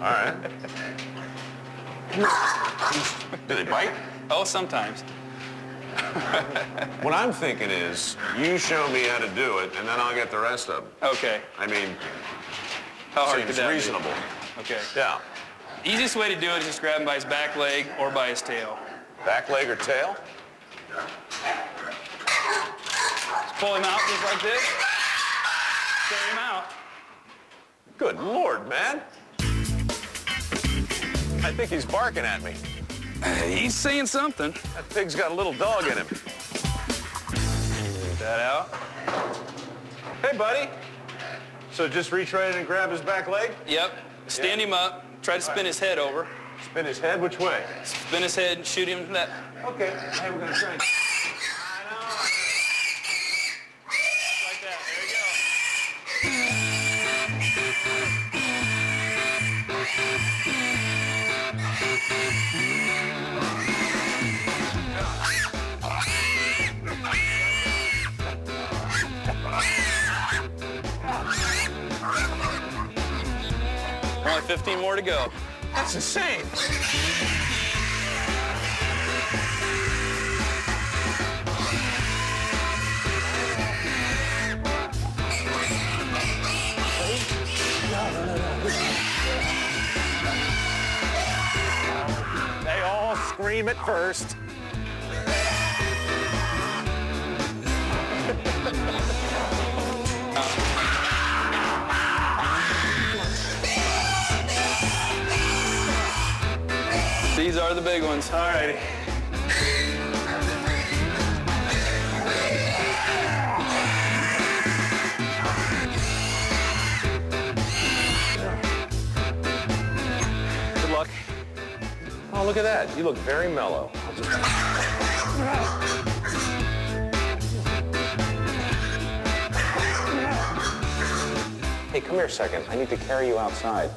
All right. Do they bite? Oh, sometimes. What I'm thinking is, you show me how to do it, and then I'll get the rest of them. Okay. I mean, How hard could seems that be? reasonable. Okay. Yeah. Easiest way to do it is just grab him by his back leg or by his tail. Back leg or tail? Just pull him out just like this. Carry him out. Good Lord, man. I think he's barking at me. He's saying something. That pig's got a little dog in him. Get that out. Hey, buddy. So just reach right in and grab his back leg? Yep. Stand him up. Try to spin his head over. Spin his head which way? Spin his head and shoot him to that. Okay. Hey, we're gonna try. Like that. There you go. Only 15 more to go. That's insane. They all scream at first. These are the big ones. All righty. Good luck. Oh, look at that. You look very mellow. Hey, come here a second. I need to carry you outside.